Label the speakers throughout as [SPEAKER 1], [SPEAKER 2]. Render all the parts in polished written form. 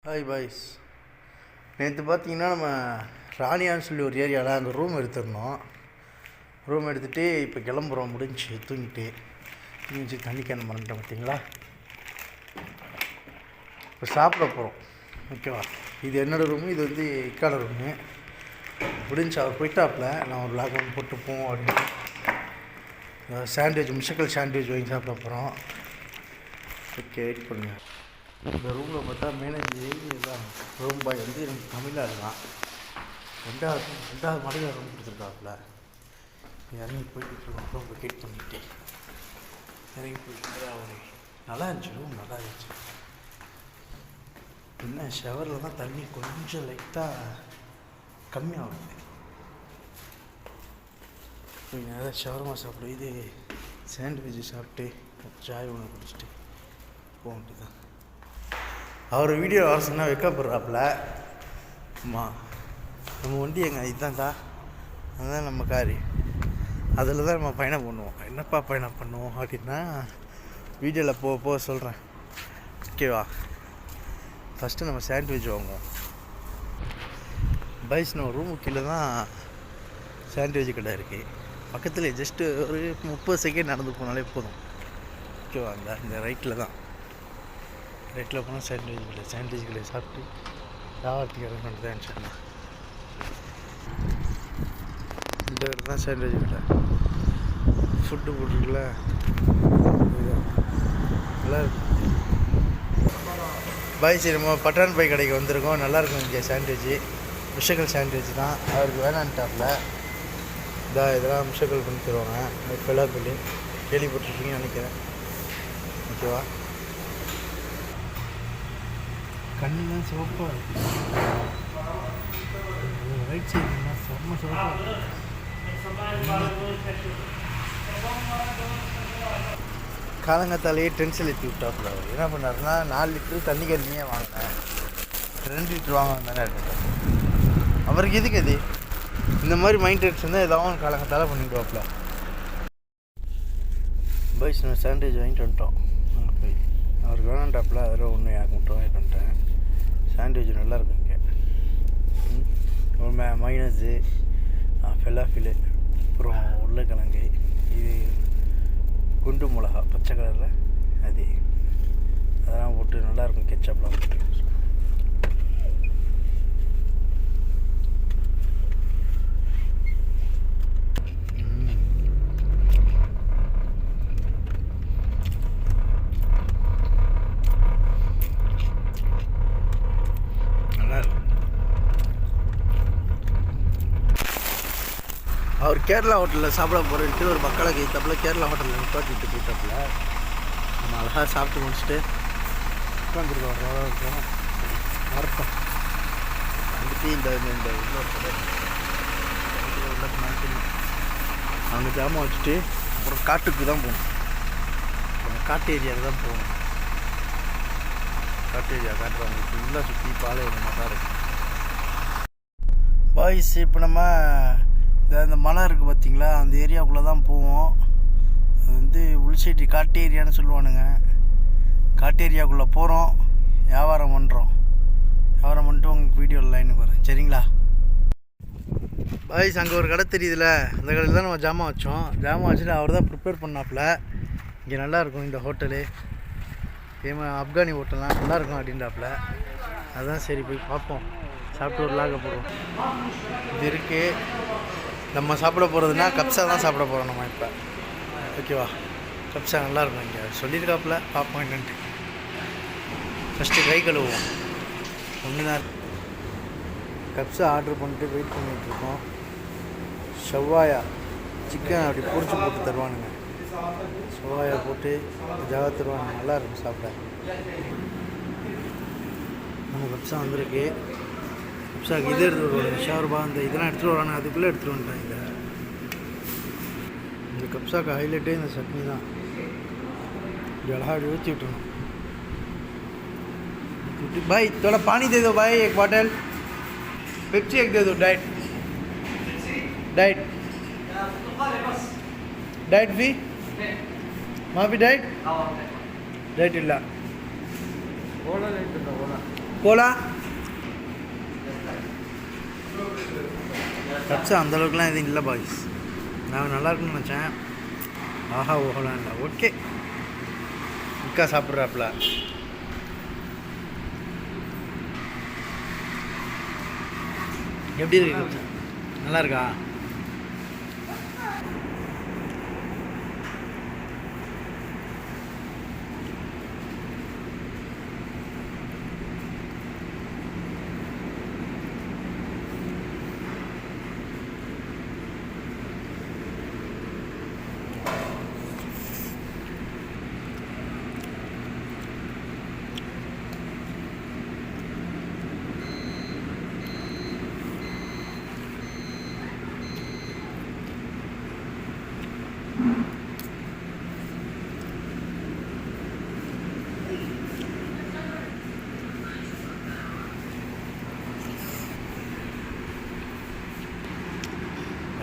[SPEAKER 1] Hi boys. நேற்று பார்த்தீங்கன்னா நம்ம ராணியான்னு சொல்லி ஒரு ஏரியாவில் அங்கே ரூம் எடுத்துருந்தோம். ரூம் எடுத்துகிட்டு இப்போ கிளம்புறோம். முடிஞ்சு தூங்கிட்டு தண்ணி கேன் மறந்துட்டேன் பார்த்தீங்களா. இப்போ சாப்பிட போகிறோம். ஓகேவா, இது என்னோடய ரூமு, இது வந்து இக்காட ரூமு. முடிஞ்சு அவர் போயிட்டாப்பில் நான் ஒரு லாக் ஒன்று போட்டுப்போம் அப்படின்னு சாண்ட்விச், மிஷக்கல் சாண்ட்விச் வாங்கி சாப்பிட போகிறோம். ஓகே, வெயிட் பண்ணுங்கள். இந்த ரூமில் பார்த்தா மேனேஜர் தான் ரூம் பாய் வந்து எனக்கு தமிழாக இருக்கான். ரெண்டாவது மாடியில் ரூம் கொடுத்துருக்காப்புல. இறங்கி போய்ட்டு ரூம் வெக்கேட் பண்ணிட்டு இறங்கி போயிட்டு அவர் நல்லா இருந்துச்சு. ரூம் நல்லா இருந்துச்சு. என்ன ஷவரில் தான் தண்ணி கொஞ்சம் லைட்டாக கம்மியாகுது. நேரம் ஷவர்மா சாப்பிடு, இது சாண்ட்விட்ச் சாப்பிட்டு சாய் ஒன்று குடிச்சிட்டு போக வேண்டியதான். அவர் வீடியோ வர சொன்னால் வைக்கப்படுறாப்புல. ஆமாம், நம்ம வண்டி எங்கள் இதுதான்டா, அதுதான் நம்ம காரு. அதில் தான் நம்ம பயணம் பண்ணுவோம். என்னப்பா பயணம் பண்ணுவோம் அப்படின்னா வீடியோவில் போக சொல்கிறேன். ஓகேவா, ஃபஸ்ட்டு நம்ம சாண்ட்விச் வாங்குவோம். பைஸ் நம்ம ரூமுக்கு கீழே தான் சாண்ட்விச் கடை இருக்குது. பக்கத்தில் ஜஸ்ட்டு ஒரு 30 செகண்ட் நடந்து போனாலே போதும். ஓகேவா, இந்த ரைட்டில் தான், ரைட்டில் போனால் சாண்ட்விச் கடை சாப்பிட்டு ராவத்துக்கு இறங்க தான் சொன்னேன். இந்த இடத்துல தான் சாண்ட்விச் கடை. ஃபுட்டு போட்டுருக்குல்ல, நல்லா இருக்கும். பாய்ஸ், நம்ம பட்டான் பாய் கடைக்கு வந்திருக்கோம். நல்லாயிருக்கும் இங்கே சாண்ட்விட்சு. மிஷக்கல் சாண்ட்விச் தான். அவருக்கு வேணான்ட்டாப்பில். இதெல்லாம் மிஷக்கல் பண்ணி தருவாங்க. பெலாப்பள்ளி கேள்விப்பட்டிருக்கீங்கன்னு நினைக்கிறேன். ஓகேவா, கண்ணுலாம் சிவப்பாக இருக்குது. ரைட் சைடுலாம் செம்ம சிவப்பாக இருக்குது. காலங்கத்தாலேயே டென்ஷன் ஏற்றி விட்டாப்புல. அவர் என்ன பண்ணாருன்னா 4 லிட்டரு தண்ணி கம்மியாக வாங்கினேன், 2 லிட்டர் வாங்க தானே இருக்கட்டும். அவருக்கு எதுக்கு அது இந்த மாதிரி மைண்ட் செட்ஸ் இருந்தால் ஏதாவது காலங்கத்தால் பண்ணிவிடுவாப்புல. பாய்ஸ், நான் சாண்ட்விச் வாங்கிட்டு வந்துட்டோம். அவருக்கு வேணான்டாப்புல. அதில் ஒன்று எனக்கு மட்டும் வாங்கிட்டு வந்துட்டேன். சாண்ட்விச் நல்லாயிருக்கும் இங்கே. ஒரு மைனஸு, ஃபெலாஃபிலு, அப்புறம் உருளைக்கிழங்கு, இது குண்டு மிளகா பச்சை கலரில் அது, அதெல்லாம் போட்டு நல்லாயிருக்கும். கெச்சப்லாம் போட்டு அவர் கேரளா ஹோட்டலில் சாப்பிட போகிறேன்ட்டு ஒரு மக்களை கைத்தாப்பில் கேரளா ஹோட்டலில் நிப்பாட்டிட்டு போயிட்டாப்புல. நம்ம அழகாக சாப்பிட்டு முடிச்சுட்டு உட்காந்துருக்கோம். இருக்கும் வரட்டும். வந்துட்டு இந்த இன்னொரு கடை அவங்க ஜாமான் வச்சுட்டு அப்புறம் காட்டுக்கு தான் போகணும். காட்டு ஏரியாவுக்கு தான் போகணும். காட்டு ஏரியா காட்டுறாங்க. ஃபுல்லாக சுற்றி பாலைவனமாக தான் இருக்குது. பாய்ஸ், இப்போ நம்ம இந்த மலை இருக்குது பார்த்தீங்களா, அந்த ஏரியாவுக்குள்ளே தான் போவோம். அது வந்து உள்சைட்டி காட்டு ஏரியான்னு சொல்லுவானுங்க. காட்டு ஏரியாவுக்குள்ளே போகிறோம், வியாபாரம் பண்ணுறோம். வியாபாரம் பண்ணிட்டு உங்களுக்கு வீடியோவில் லைனுக்கு வரேன், சரிங்களா. பாய்ஸ், அங்கே ஒரு கடை தெரியுதுல்ல, அந்த கடையில் தான் நம்ம ஜாமான் வச்சோம். ஜாமான் வச்சுட்டு அவர் தான் ப்ரிப்பேர் பண்ணாப்புல. இங்கே நல்லாயிருக்கும் இந்த ஹோட்டலு, ஆப்கானி ஹோட்டல்லாம் நல்லாயிருக்கும் அப்படின்றாப்புல. அதுதான் சரி போய் பார்ப்போம், சாப்பிட்டு ஒரு லாக போடுவோம். இது இருக்குது. நம்ம சாப்பிட போகிறதுனா கப்ஸா தான் சாப்பிட போகிறோம் நம்ம இப்போ. ஓகேவா, கப்ஸா நல்லாயிருக்கும் இங்கே சொல்லியிருக்காப்புல. பார்ப்போம் என்னன்ட்டு. ஃபஸ்ட்டு கை கழுவுவோம். ஒன்று தான் கப்ஸா ஆர்டர் பண்ணிட்டு வெயிட் பண்ணிகிட்ருக்கோம். ஷவ்வாயா சிக்கன் அப்படி பொரிச்சு போட்டு தருவானுங்க. ஷவ்வாயா போட்டு ஜாவா தருவானுங்க. நல்லாயிருக்கும் சாப்பிட. நம்ம கப்ஸா வந்திருக்கு. கப்ஸாக்கு இது எடுத்துகிட்டு வருவாங்க, ஷவர்மா அந்த இதெல்லாம் எடுத்துகிட்டு வராங்க. அதுக்குள்ளே எடுத்துகிட்டு வந்துட்டாங்க. இந்த கப்ஸாக்கு ஹைலைட்டே இந்த சட்னி தான். இப்படி அழகாக அப்படி ஊற்றி விட்டுருணும். भाई थोड़ा पानी दे दो भाई, एक बॉटल पेप्सी एक दे दो. डाइट डाइट डाइट भी वहाँ भी डाइट डाइट ಇಲ್ಲ. கோலா கப்ஸா அந்தளவுக்குலாம் எதுவும் இல்லை பாய்ஸ். நான் நல்லா இருக்குன்னு நினச்சேன். ஆஹா ஓஹலாம் இல்லை. ஓகே இக்கா சாப்பிட்றாப்புல. எப்படி இருக்கு கப்ஸா? நல்லா இருக்கா?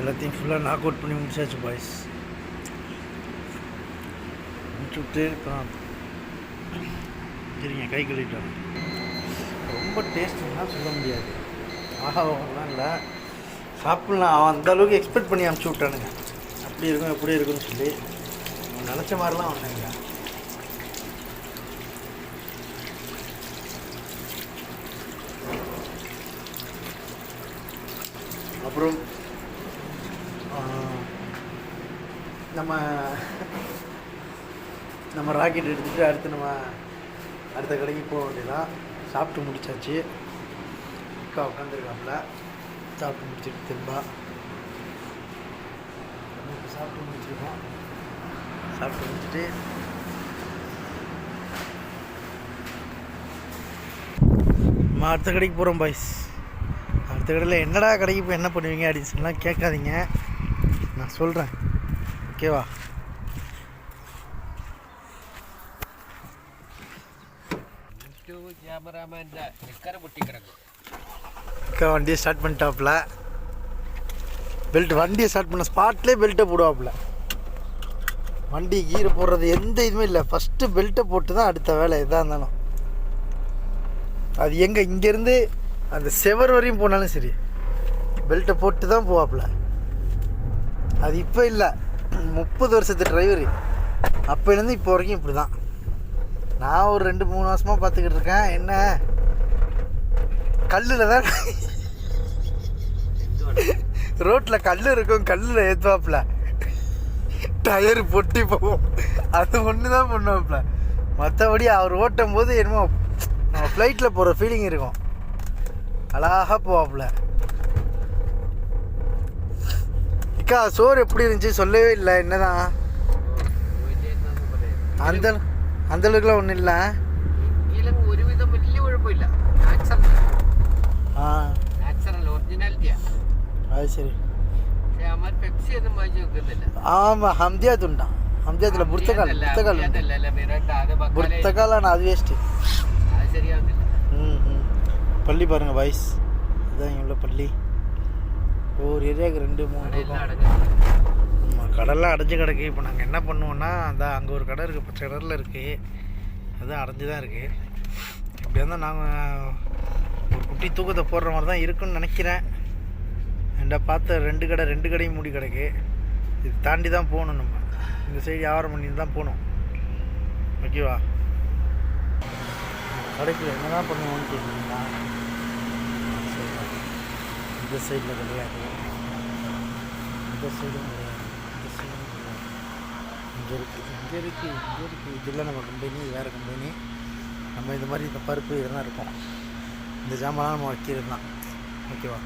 [SPEAKER 1] எல்லாத்தையும் ஃபுல்லாக நாக் அவுட் பண்ணி முடிச்சாச்சு பாய்ஸ். முடிச்சுட்டு அப்புறம் சரிங்க கை கழுவிட்டோம். ரொம்ப டேஸ்ட்டுன்னா சொல்ல முடியாது. ஆஹா ஓகலாம் இல்லை, சாப்பிட்லாம். அவன் அந்தளவுக்கு எக்ஸ்பெக்ட் பண்ணி அனுப்பிச்சி விட்டானுங்க. அப்படி இருக்கும் எப்படி இருக்குன்னு சொல்லி அவன் நினச்ச மாதிரிலாம் வந்தாங்க. அப்புறம் நம்ம ராக்கெட் எடுத்துகிட்டு அடுத்து நம்ம அடுத்த கடைக்கு போக வேண்டியதான். சாப்பிட்டு முடிச்சாச்சு. அக்கா உட்காந்துருக்காப்புல. சாப்பிட்டு முடிச்சுட்டு திரும்ப சாப்பிட்டு முடிச்சிருக்கோம். சாப்பிட்டு முடிச்சுட்டு நம்ம அடுத்த கடைக்கு போகிறோம் பாய்ஸ். அடுத்த கடையில் என்னடா கடைக்கு போய் என்ன பண்ணுவீங்க அப்படின்னு சொல்லலாம் கேட்காதீங்க, நான் சொல்கிறேன். ஓகேவா? வண்டியை ஸ்டார்ட் பண்ணிட்டாப்புல. பெல்ட் வண்டியை ஸ்டார்ட் பண்ண ஸ்பாட்லேயே பெல்ட்டை போடுவாப்புல. வண்டி கீரை போடுறது எந்த இதுவுமே இல்லை. ஃபஸ்ட்டு பெல்ட்டை போட்டு தான் அடுத்த வேலை எதாக இருந்தாலும். அது எங்கே இங்கேருந்து அந்த செவர் வரையும் போனாலும் சரி பெல்ட்டை போட்டு தான் போவாப்புல. அது இப்போ இல்லை, 30 வருஷத்து டிரைவரு. அப்போலேருந்து இப்போ வரைக்கும் இப்படி தான். நான் ஒரு 2-3 வருஷமாக பார்த்துக்கிட்டு இருக்கேன். என்ன கல்லில் தான் ரோட்டில் கல் இருக்கும், கல்லில் ஏற்றுவாப்புல. டயரு பொட்டி போவோம். அது ஒன்று தான் பண்ணுவாப்புல. மற்றபடி அவர் ஓட்டும் போது என்னமோ நம்ம ஃப்ளைட்டில் போகிற ஃபீலிங் இருக்கும். அழகாக போவாப்புல. அக்கா சோறு எப்படி இருந்துச்சு சொல்லவே இல்லை. என்னதான் அந்தளவுக்குலாம் ஒன்றும் இல்லை. அது சரி. ஆமாம் ஹம்தியாத் உண்டா? ஹம்தியாத்தில் புர்த்தகால் புர்த்தகாலான அது வேஸ்ட்டு. பள்ளி பாருங்கள் பாய்ஸ். இதுதான் இங்கே உள்ள பள்ளி. ஒவ்வொரு ஏரியாவுக்கு 2-3 இருக்கும். ஆமாம் கடல்லாம் அடைஞ்சு கிடக்கு. இப்போ நாங்கள் என்ன பண்ணுவோன்னா அந்த அங்கே ஒரு கடை இருக்குது, பச்சை கலரில் இருக்குது. அதுதான் அடைஞ்சு தான் இருக்குது. இப்படி இருந்தால் நாங்கள் ஒரு குட்டி தூக்கத்தை போடுற மாதிரி தான் இருக்குன்னு நினைக்கிறேன். என்கிட்ட பார்த்த 2 கடையும் மூடி கிடக்கு. இது தாண்டி தான் போகணும். நம்ம இந்த சைடு வியாபாரம் பண்ணி தான் போகணும். ஓகேவா? கடைக்குள்ள என்ன தான் பண்ணுவோன்னு கேட்குறீங்களா? இந்த சைடில் கிடையாது, இந்த சைடும் கிடையாது, இந்த சைடும் கிடையாது. இங்கே இருக்குது. இதெல்லாம் நம்ம கம்பெனி, வேறு கம்பெனி. நம்ம இந்த மாதிரி இந்த பருப்பு இதெல்லாம் இருக்கும். இந்த ஜாமான்லாம் நம்ம வைக்கிறது தான். ஓகேவா?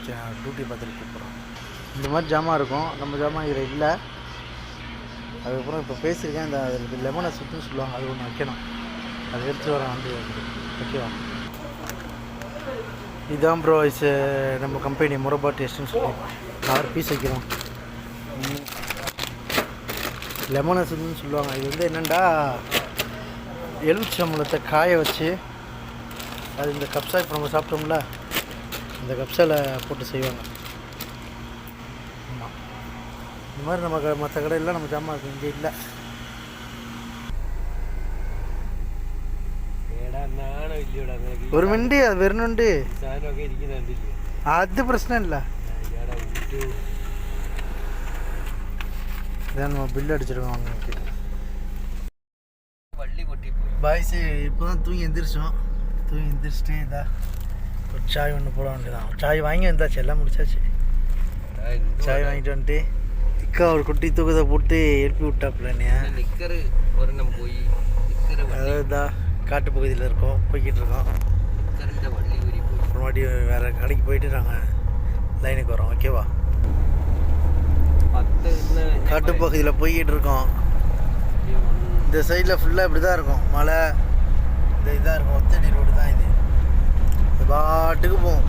[SPEAKER 1] சரி, டியூட்டி பார்த்துட்டு கூப்பிட்றோம். இந்த மாதிரி ஜாமான் இருக்கும். நம்ம ஜாமான் இதில் இல்லை. அதுக்கப்புறம் இப்போ பேசியிருக்கேன். இந்த லெமனை சுற்றுன்னு சொல்லுவாங்க, அது ஒன்று வைக்கணும். அதை எடுத்து வர வந்து ஓகேவா? இதுதான் ப்ரோ நம்ம கம்பெனி முரபா டேஸ்ட்டுன்னு சொல்லி 6 பீஸ் வைக்கிறோம். லெமனை சுற்றுன்னு சொல்லுவாங்க. இது வந்து என்னென்னா எலுமிச்சம்பழத்தை காய வச்சு அது இந்த கப்ஸா இப்போ நம்ம சாப்பிட்டோம்ல இந்த கப்ஸாவில் போட்டு செய்வாங்க. ஆமாம், இந்த மாதிரி நம்ம மற்ற கடையிலாம் நம்ம ஜாமான் இருக்கு, இங்கே இல்லை. நானும் இல்லையோட எனக்கு ഒരു മിനിറ്റ് അത് വരുന്നുണ്ട്. അത് പ്രശ്നമില്ല. ഇതാണ് ബില്ലടിച്ചിருக்கோம் அவங்களுக்கு. பாய்ஸ் இப்போ தான் தூங்கி எந்திரிச்சோம். தூங்கி எந்திரிச்சிட்டு இதா ஒரு சாய் ஒன்று போட வேண்டியதான். சாய் வாங்கி வந்தாச்சு, எல்லாம் முடிச்சாச்சு. சாய் வாங்கிட்டு வந்துட்டு இக்கா ஒரு குட்டி தூக்கத்தை போட்டு எழுப்பி விட்டாப்புலண்ணே. அதான் காட்டு பகுதியில் இருக்கோம், போய்கிட்டு இருக்கோம். மறுபடி வேறு கடைக்கு போயிட்டு நாங்கள் லைனுக்கு வரோம். ஓகேவா? காட்டு பகுதியில் போய்கிட்டு இருக்கோம். இந்த சைடில் ஃபுல்லாக இப்படி தான் இருக்கும், மலை இந்த இதாக இருக்கும். ஒத்தடி ரோடு தான் இது. இது பாட்டுக்கு போவோம்.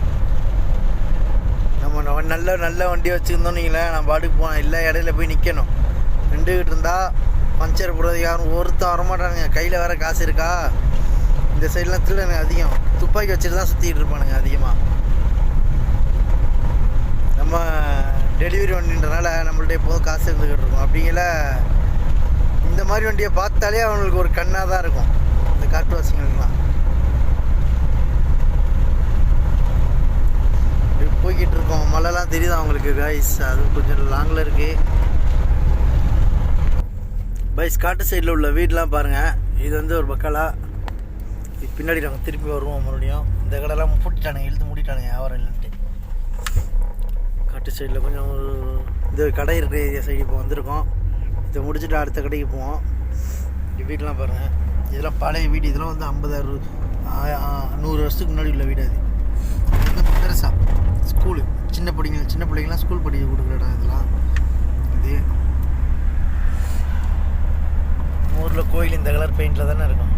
[SPEAKER 1] நம்ம நல்ல வண்டி வச்சுருந்தோன்னீங்களே, நான் பாட்டுக்கு போனேன். இல்லை இடையில போய் நிற்கணும். நின்றுக்கிட்டு இருந்தால் பஞ்சர் போடுறது யாரும் ஒருத்தர் வரமாட்டானுங்க. கையில் வேறு காசு இருக்கா? இந்த சைட்லாம் திருடனுங்க அதிகம். துப்பாக்கி வச்சுட்டு தான் சுற்றிக்கிட்டு இருப்பானுங்க அதிகமாக. நம்ம டெலிவரி வண்டின்றனால நம்மள்ட்ட எப்போதும் காசு இருந்துக்கிட்டு இருக்கோம். அப்படிங்கிற இந்த மாதிரி வண்டியை பார்த்தாலே அவங்களுக்கு ஒரு கண்ணாக தான் இருக்கும், இந்த காட்டுவாசிங்களுக்குலாம். போய்கிட்டு இருக்கோம். மழைலாம் தெரியுது அவங்களுக்கு காய்ஸ். அது கொஞ்சம் லாங்கில் இருக்குது. பைஸ் காட்டு சைடில் உள்ள வீடெலாம் பாருங்கள். இது வந்து ஒரு பக்காலா. இது பின்னாடி நாங்கள் திருப்பி வருவோம் மறுபடியும். இந்த கடைலாம் பூட்டிட்டானுங்க, இழுத்து மூடிட்டானுங்க, வியாபாரம் இல்லைன்ட்டு. காட்டு சைடில் கொஞ்சம் ஒரு இந்த கடை இருக்கிற ஏரியா சைடு இப்போ வந்திருக்கோம். இதை முடிச்சுட்டு அடுத்த கடைக்கு போவோம். வீடெலாம் பாருங்கள். இதெல்லாம் பழைய வீடு. இதெல்லாம் வந்து 50 100 வருஷத்துக்கு முன்னாடி உள்ள வீடு. அது வந்து பெருசா ஸ்கூலு. சின்ன பிள்ளைங்களாம் ஸ்கூல் படிக்க கொடுக்குற இடம் இதெல்லாம். இது ஊரில் கோயில் இந்த கலர் பெயிண்டில் தானே இருக்கும்.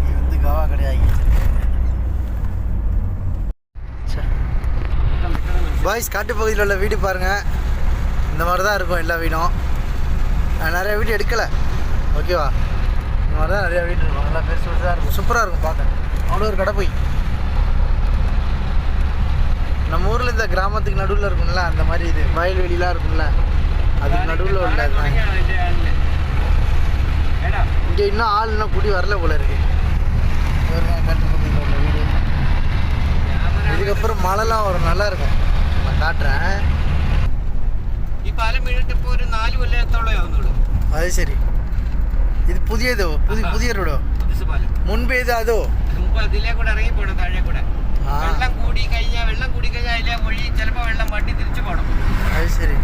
[SPEAKER 1] இது வந்து கவா கிடையாது. பாய்ஸ் காட்டு பகுதியில் உள்ள வீடு பாருங்கள். இந்த மாதிரி தான் இருக்கும் எல்லா வீடும். நான் நிறையா வீடு எடுக்கலை. ஓகேவா? இந்த மாதிரி தான் நிறையா வீடு இருக்கும். நல்லா பெருசு தான் இருக்கும். சூப்பராக இருக்கும் பார்க்க. அவ்வளோ ஒரு கடை போய் நம்ம ஊரில் இந்த கிராமத்துக்கு நடுவில் இருக்கும்ல, அந்த மாதிரி இது வயல்வெளிலாம் இருக்கும்ல, அதுக்கு நடுவில் உள்ள இங்கே இன்னும் ஆள் இன்னும் கூடி வரல போல இருக்கு. காட்டு பகுதியில் உள்ள வீடு. இதுக்கப்புறம் மழைலாம் வரும், நல்லா இருக்கும். நான் காட்டுறேன். അത് ശരി. ഇത് പുതിയതോ? പുതിയ റോഡോ? മുൻപേത് അതോ? അതിലേ കൂടെ ഇറങ്ങി പോകണം, താഴെ കൂടെ. വെള്ളം കൂടി കഴിഞ്ഞാൽ അതിലെ വഴി ചിലപ്പോൾ വെള്ളം വണ്ടി തിരിച്ചു പോകണം. അത് ശരി.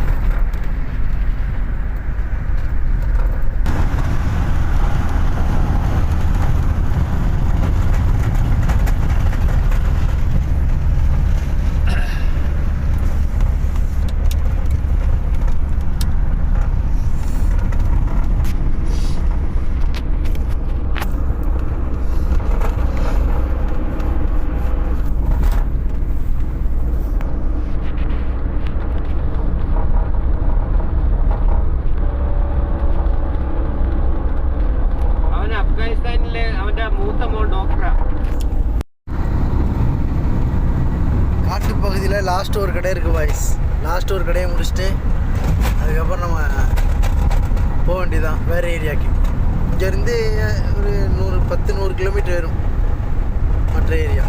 [SPEAKER 1] காட்டு பகுதியில் லாஸ்ட் ஒரு கடை இருக்குது பாய்ஸ். லாஸ்ட் ஒரு கடையை முடிச்சுட்டு அதுக்கப்புறம் நம்ம போக வேண்டியதான் வேறு ஏரியாவுக்கு. இங்கேருந்து ஒரு 100 கிலோமீட்டர் வரும் மற்ற ஏரியா.